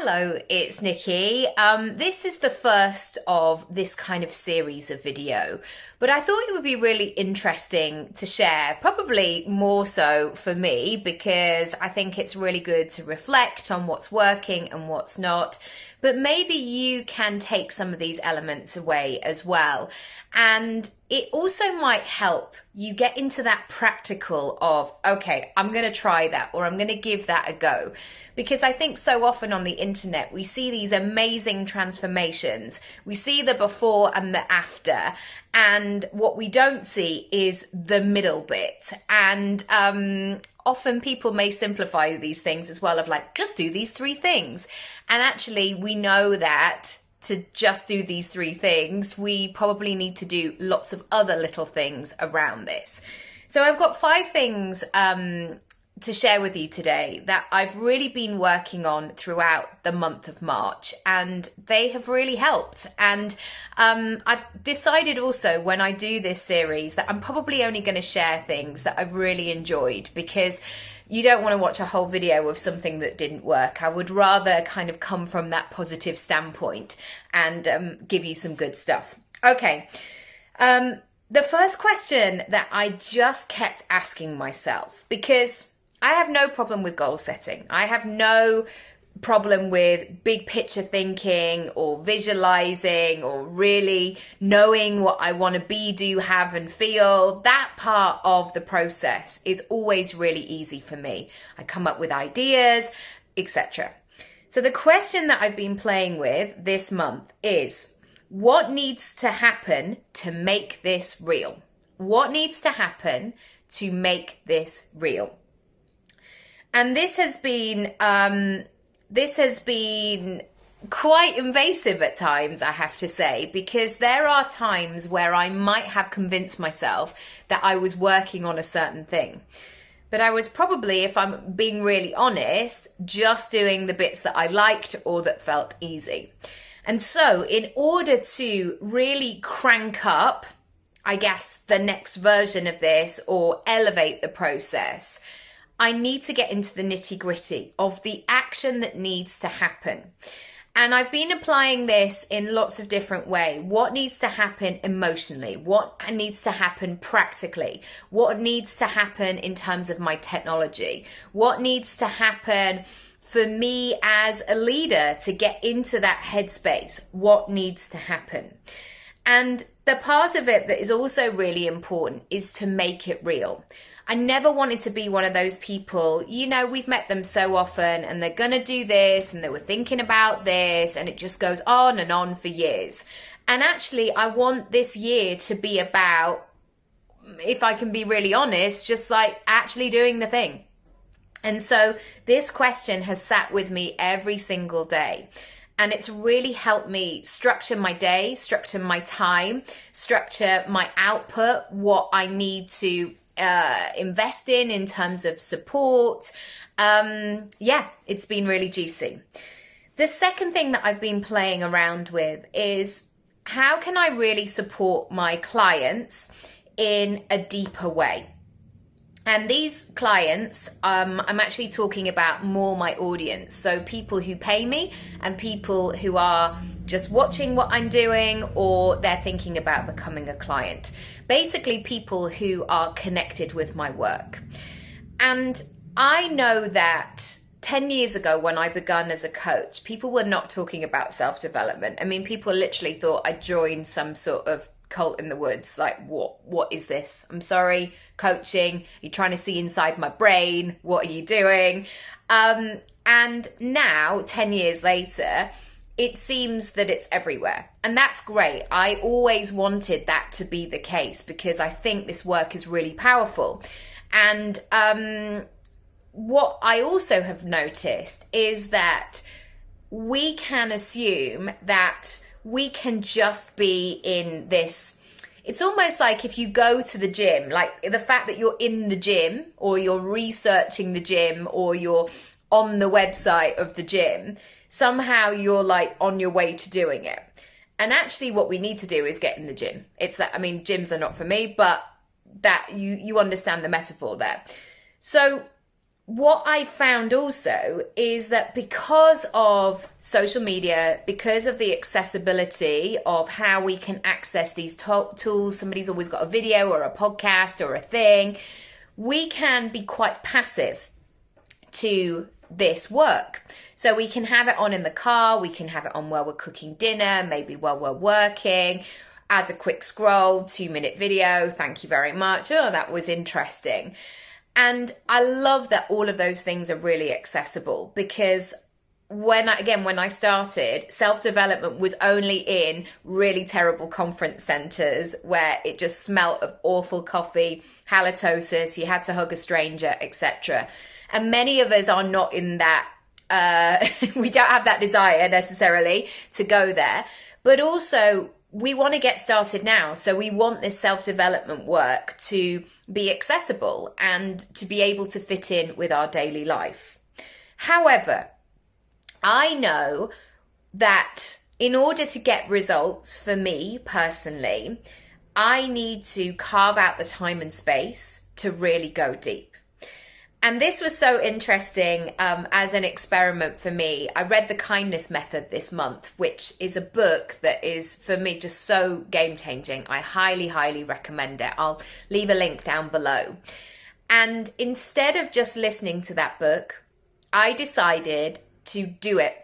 Hello, it's Nikki. This is the first of this kind of series of video, but I thought it would be really interesting to share, probably more so for me, because I think it's really good to reflect on what's working and what's not. But maybe you can take some of these elements away as well. And it also might help you get into that practical of, okay, I'm going to try that, or I'm going to give that a go. Because I think so often on the internet, we see these amazing transformations. We see the before and the after. And what we don't see is the middle bit. And often people may simplify these things as well, of like, just do these three things. And actually, we know that to just do these three things, we probably need to do lots of other little things around this. So I've got 5 things to share with you today that I've really been working on throughout the month of March, and they have really helped. And I've decided also, when I do this series, that I'm probably only going to share things that I've really enjoyed, because you don't want to watch a whole video of something that didn't work. I would rather kind of come from that positive standpoint and give you some good stuff. Okay. The first question that I just kept asking myself, because I have no problem with goal setting. I have no problem with big picture thinking or visualizing or really knowing what I want to be, do, have and feel. That part of the process is always really easy for me. I come up with ideas, etc. So the question that I've been playing with this month is, what needs to happen to make this real? What needs to happen to make this real? And this has been quite invasive at times, I have to say, because there are times where I might have convinced myself that I was working on a certain thing. But I was probably, if I'm being really honest, just doing the bits that I liked or that felt easy. And so in order to really crank up, I guess, the next version of this or elevate the process, I need to get into the nitty-gritty of the action that needs to happen. And I've been applying this in lots of different ways. What needs to happen emotionally? What needs to happen practically? What needs to happen in terms of my technology? What needs to happen for me as a leader to get into that headspace? What needs to happen? And the part of it that is also really important is to make it real. I never wanted to be one of those people, you know, we've met them so often and they're going to do this and they were thinking about this, and it just goes on and on for years. And actually, I want this year to be about, if I can be really honest, just like actually doing the thing. And so this question has sat with me every single day. And it's really helped me structure my day, structure my time, structure my output, what I need to invest in terms of support. Yeah, it's been really juicy. The second thing that I've been playing around with is, how can I really support my clients in a deeper way? And these clients, I'm actually talking about more my audience. So people who pay me and people who are just watching what I'm doing, or they're thinking about becoming a client. Basically, people who are connected with my work. And I know that 10 years ago, when I began as a coach, people were not talking about self-development. I mean, people literally thought I joined some sort of cult in the woods. Like, what is this? I'm sorry, coaching? You're trying to see inside my brain? What are you doing? And now, 10 years later, it seems that it's everywhere. And that's great. I always wanted that to be the case, because I think this work is really powerful. And what I also have noticed is that we can assume that we can just be in this. It's almost like if you go to the gym, like the fact that you're in the gym, or you're researching the gym, or you're on the website of the gym, somehow you're like on your way to doing it. And actually what we need to do is get in the gym. It's that, I mean, gyms are not for me, but that you understand the metaphor there. So what I found also is that because of social media, because of the accessibility of how we can access these tools, somebody's always got a video or a podcast or a thing, we can be quite passive to this work. So we can have it on in the car, we can have it on while we're cooking dinner, maybe while we're working, as a quick scroll, 2-minute video, thank you very much, oh, that was interesting. And I love that all of those things are really accessible, because when I started, self-development was only in really terrible conference centres where it just smelt of awful coffee, halitosis, you had to hug a stranger, etc. And many of us are not in that, we don't have that desire necessarily to go there. But also, we want to get started now. So we want this self-development work to be accessible and to be able to fit in with our daily life. However, I know that in order to get results for me personally, I need to carve out the time and space to really go deep. And this was so interesting as an experiment for me. I read The Kindness Method this month, which is a book that is, for me, just so game-changing. I highly, highly recommend it. I'll leave a link down below. And instead of just listening to that book, I decided to do it,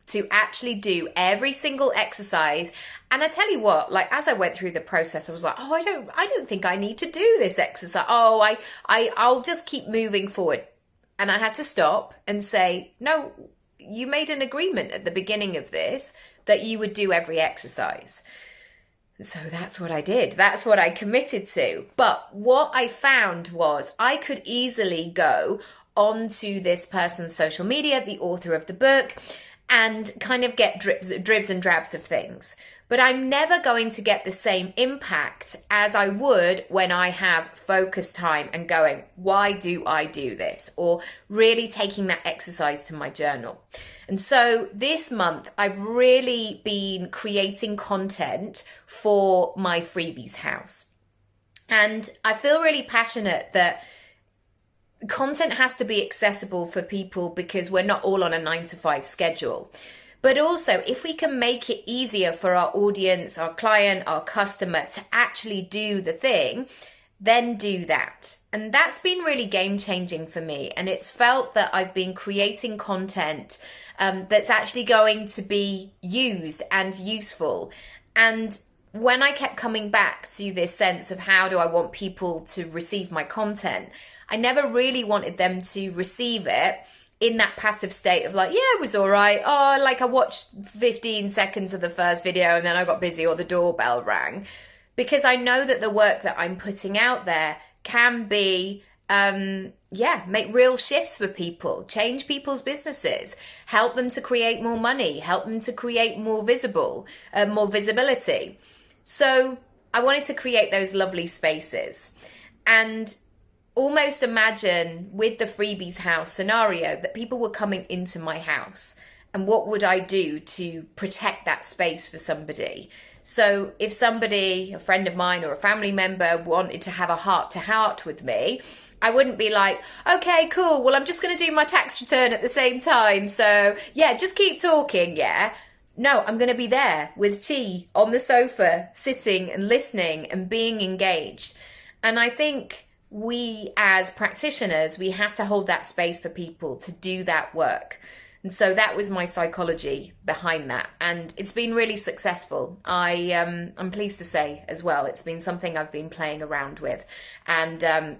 to actually do every single exercise. And I tell you what, like, as I went through the process, I was like, oh, I don't think I need to do this exercise. Oh, I'll just keep moving forward. And I had to stop and say, no, you made an agreement at the beginning of this that you would do every exercise. So that's what I did. That's what I committed to. But what I found was I could easily go onto this person's social media, the author of the book, and kind of get dribs and drabs of things. But I'm never going to get the same impact as I would when I have focused time and going, why do I do this? Or really taking that exercise to my journal. And so this month, I've really been creating content for my freebies house. And I feel really passionate that content has to be accessible for people because we're not all on a 9-to-5 schedule. But also, if we can make it easier for our audience, our client, our customer to actually do the thing, then do that. And that's been really game changing for me. And it's felt that I've been creating content that's actually going to be used and useful. And when I kept coming back to this sense of how do I want people to receive my content, I never really wanted them to receive it in that passive state of like, yeah, it was all right. Oh, like I watched 15 seconds of the first video and then I got busy or the doorbell rang. Because I know that the work that I'm putting out there can be, make real shifts for people, change people's businesses, help them to create more money, help them to create more visibility. So I wanted to create those lovely spaces. And almost imagine with the freebies house scenario that people were coming into my house, and what would I do to protect that space for somebody? So if somebody, a friend of mine or a family member, wanted to have a heart-to-heart with me, I wouldn't be like, okay, cool, well, I'm just going to do my tax return at the same time, so yeah, just keep talking, yeah? No, I'm going to be there with tea on the sofa, sitting and listening and being engaged. And I think we as practitioners, we have to hold that space for people to do that work. And so that was my psychology behind that. And it's been really successful. I'm pleased to say as well, it's been something I've been playing around with. And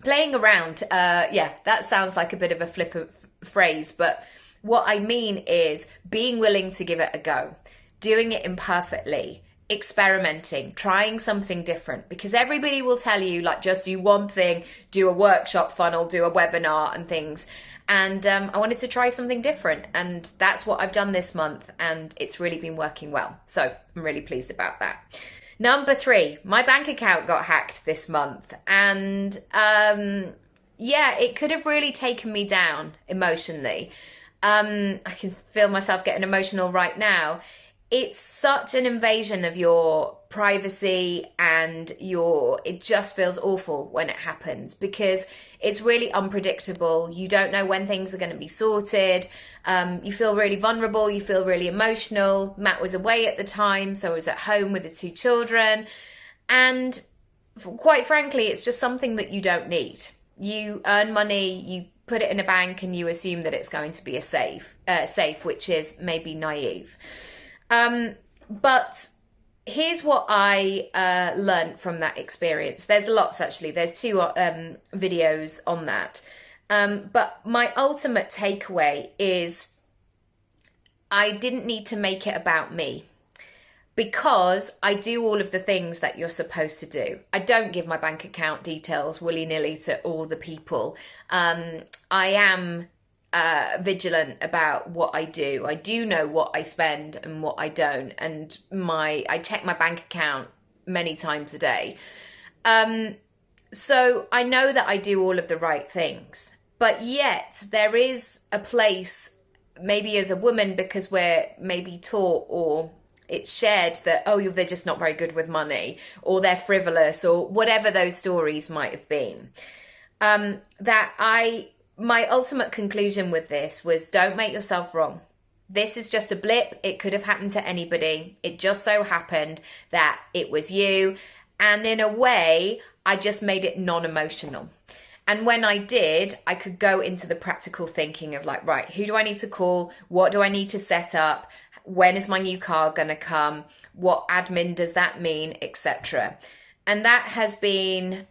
playing around, that sounds like a bit of a flip phrase, but what I mean is being willing to give it a go, doing it imperfectly, experimenting, trying something different, because everybody will tell you like just do one thing, do a workshop funnel, do a webinar and things. And I wanted to try something different, and that's what I've done this month, and it's really been working well. So I'm really pleased about that. Number 3, my bank account got hacked this month, and it could have really taken me down emotionally. I can feel myself getting emotional right now. it's such an invasion of your privacy, and it just feels awful when it happens, because it's really unpredictable. You don't know when things are going to be sorted. You feel really vulnerable. You feel really emotional. Matt was away at the time, so I was at home with the 2 children. And quite frankly, it's just something that you don't need. You earn money, you put it in a bank, and you assume that it's going to be a safe, which is maybe naive. But here's what I learned from that experience. There's lots, actually. There's 2 videos on that. But my ultimate takeaway is I didn't need to make it about me, because I do all of the things that you're supposed to do. I don't give my bank account details willy-nilly to all the people. I am vigilant about what I do. I do know what I spend and what I don't, and I check my bank account many times a day. So I know that I do all of the right things, but yet there is a place, maybe as a woman, because we're maybe taught, or it's shared, that, oh, they're just not very good with money, or they're frivolous, or whatever those stories might have been. My ultimate conclusion with this was, don't make yourself wrong. This is just a blip. It could have happened to anybody. It just so happened that it was you. And in a way, I just made it non-emotional. And when I did, I could go into the practical thinking of like, right, who do I need to call? What do I need to set up? When is my new car going to come? What admin does that mean, etc. And that has been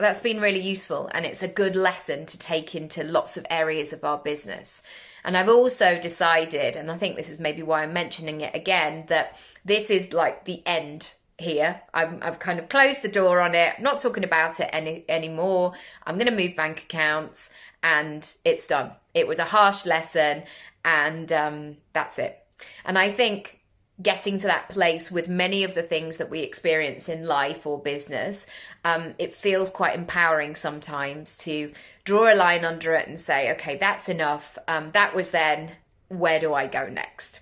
that's been really useful, and it's a good lesson to take into lots of areas of our business. And I've also decided, and I think this is maybe why I'm mentioning it again, that this is like the end here. I've kind of closed the door on it. I'm not talking about it anymore. I'm going to move bank accounts, and it's done. It was a harsh lesson, and that's it. And I think getting to that place with many of the things that we experience in life or business, it feels quite empowering sometimes to draw a line under it and say, okay, that's enough. That was then. Where do I go next?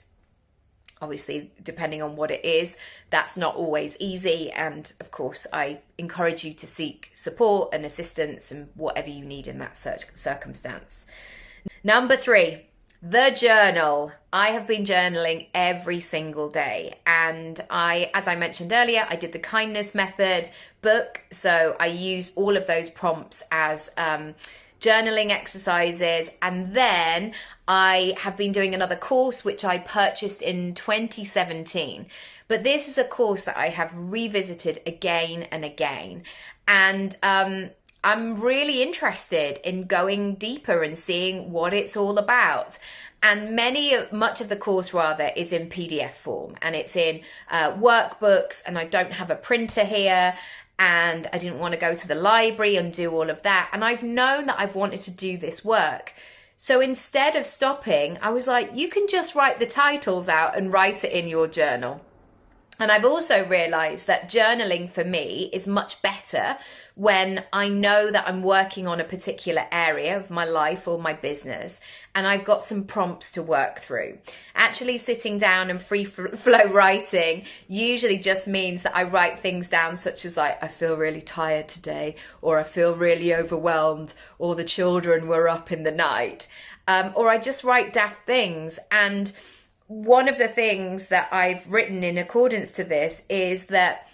Obviously, depending on what it is, that's not always easy. And of course, I encourage you to seek support and assistance and whatever you need in that circumstance. Number 3. The journal. I have been journaling every single day, and as I mentioned earlier, I did the kindness method book, so I use all of those prompts as journaling exercises. And then I have been doing another course which I purchased in 2017, but this is a course that I have revisited again and again, and I'm really interested in going deeper and seeing what it's all about. And much of the course rather is in PDF form, and it's in workbooks, and I don't have a printer here, and I didn't want to go to the library and do all of that. And I've known that I've wanted to do this work. So instead of stopping, I was like, you can just write the titles out and write it in your journal. And I've also realized that journaling for me is much better when I know that I'm working on a particular area of my life or my business, and I've got some prompts to work through. Actually sitting down and free flow writing usually just means that I write things down such as like, I feel really tired today, or I feel really overwhelmed, or the children were up in the night, or I just write daft things. And one of the things that I've written in accordance to this is that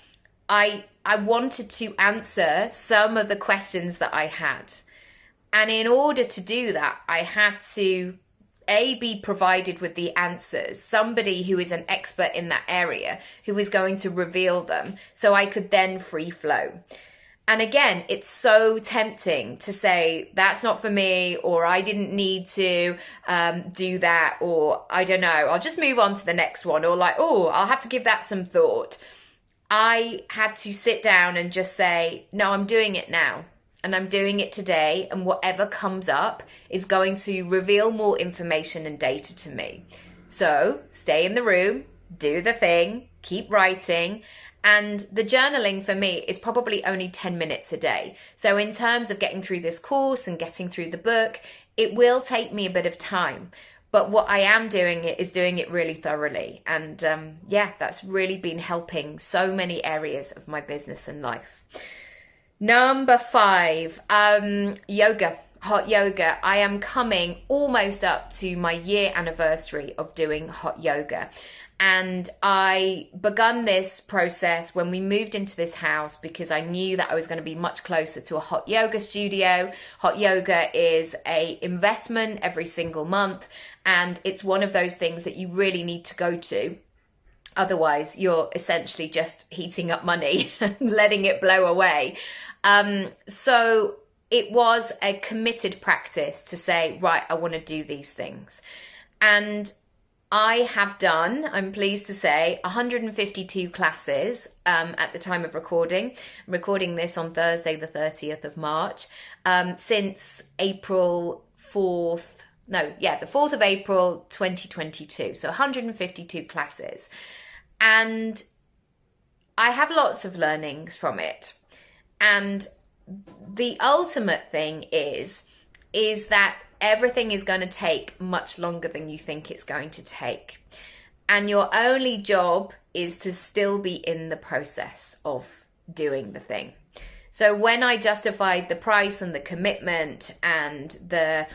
I wanted to answer some of the questions that I had. And in order to do that, I had to be provided with the answers, somebody who is an expert in that area, who is going to reveal them, so I could then free flow. And again, it's so tempting to say, that's not for me, or I didn't need to do that, or I don't know, I'll just move on to the next one, or like, oh, I'll have to give that some thought. I had to sit down and just say, no, I'm doing it now, and I'm doing it today, and whatever comes up is going to reveal more information and data to me. So stay in the room, do the thing, keep writing. And the journaling for me is probably only 10 minutes a day. So in terms of getting through this course and getting through the book, it will take me a bit of time. But what I am doing is doing it really thoroughly. And yeah, that's really been helping so many areas of my business and life. Number 5, yoga, hot yoga. I am coming almost up to my year anniversary of doing hot yoga. And I begun this process when we moved into this house because I knew that I was going to be much closer to a hot yoga studio. Hot yoga is an investment every single month, and it's one of those things that you really need to go to. Otherwise, you're essentially just heating up money and letting it blow away. So it was a committed practice to say, right, I want to do these things. And I have done, I'm pleased to say, 152 classes at the time of recording. I'm recording this on Thursday, the 30th of March, since April 4th. No, yeah, the 4th of April, 2022. So 152 classes. And I have lots of learnings from it. And the ultimate thing is that everything is going to take much longer than you think it's going to take. And your only job is to still be in the process of doing the thing. So when I justified the price and the commitment and the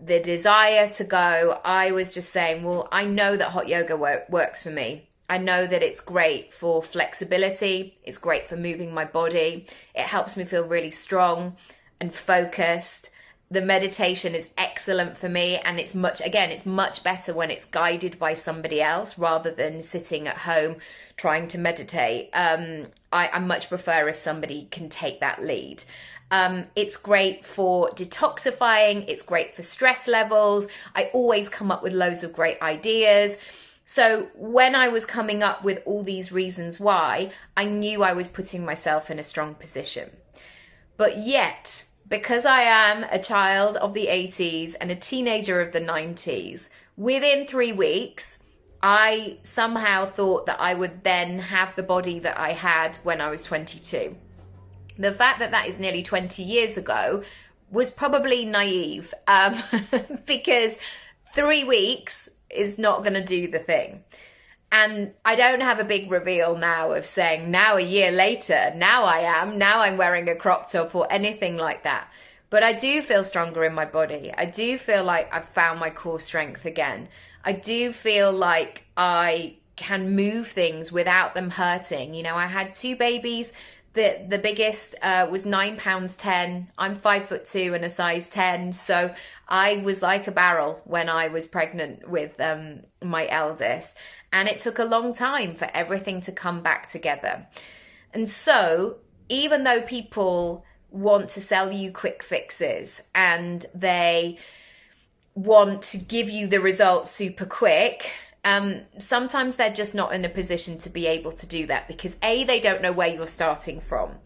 desire to go, I was just saying, well, I know that hot yoga works for me. I know that it's great for flexibility. It's great for moving my body. It helps me feel really strong and focused. The meditation is excellent for me, and it's much better when it's guided by somebody else rather than sitting at home trying to meditate. I much prefer if somebody can take that lead. It's great for detoxifying. It's great for stress levels. I always come up with loads of great ideas. So when I was coming up with all these reasons why, I knew I was putting myself in a strong position. But yet, because I am a child of the 80s and a teenager of the 90s, within 3 weeks, I somehow thought that I would then have the body that I had when I was 22. The fact that that is nearly 20 years ago was probably naive, because 3 weeks is not going to do the thing. And I don't have a big reveal now of saying, now a year later, now I'm wearing a crop top or anything like that. But I do feel stronger in my body. I do feel like I've found my core strength again. I do feel like I can move things without them hurting. You know, I had 2 babies. The biggest was 9 pounds 10. I'm 5'2" and a size 10. So I was like a barrel when I was pregnant with my eldest. And it took a long time for everything to come back together. And so even though people want to sell you quick fixes and they want to give you the results super quick, sometimes they're just not in a position to be able to do that because they don't know where you're starting from.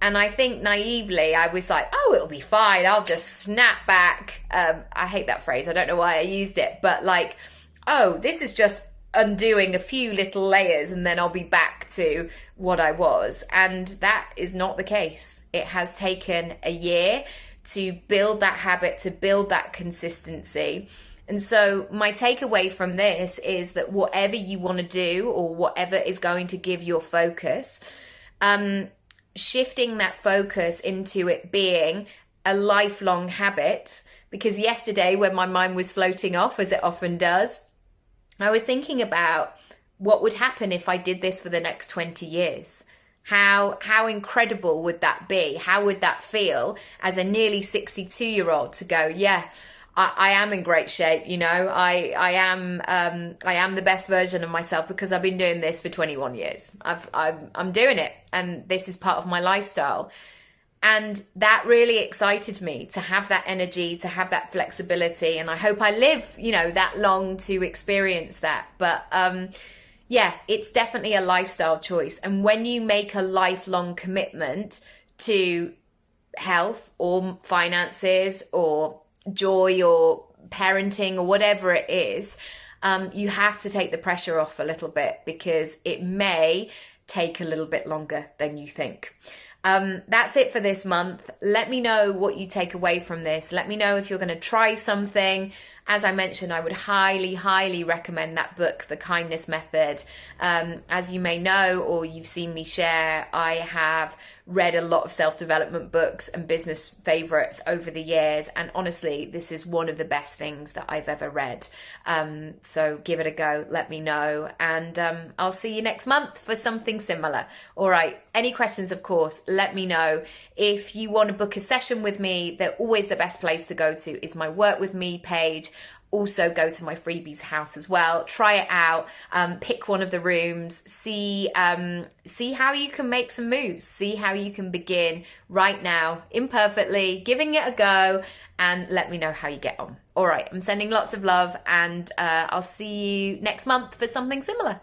And I think naively I was like, oh, it'll be fine, I'll just snap back. I hate that phrase, I don't know why I used it, but like, oh, this is just undoing a few little layers and then I'll be back to what I was. And that is not the case. It has taken a year to build that habit, to build that consistency. And so my takeaway from this is that whatever you want to do or whatever is going to give your focus, shifting that focus into it being a lifelong habit. Because yesterday when my mind was floating off, as it often does, I was thinking about what would happen if I did this for the next 20 years. How incredible would that be? How would that feel as a nearly 62-year-old to go, yeah, I am in great shape, you know, I am the best version of myself because I've been doing this for 21 years. I'm doing it, and this is part of my lifestyle. And that really excited me to have that energy, to have that flexibility. And I hope I live, you know, that long to experience that. But yeah, it's definitely a lifestyle choice. And when you make a lifelong commitment to health or finances or joy or parenting or whatever it is, you have to take the pressure off a little bit because it may take a little bit longer than you think. That's it for this month. Let me know what you take away from this. Let me know if you're going to try something. As I mentioned, I would highly recommend that book, The Kindness Method. As you may know, or you've seen me share, I have read a lot of self-development books and business favorites over the years, and honestly, this is one of the best things that I've ever read. So give it a go, let me know, and I'll see you next month for something similar. All right, any questions, of course, let me know. If you want to book a session with me, they're always the best place to go to is my Work With Me page. Also go to my freebies house as well, try it out, pick one of the rooms, see how you can make some moves, see how you can begin right now, imperfectly, giving it a go, and let me know how you get on. All right, I'm sending lots of love, and I'll see you next month for something similar.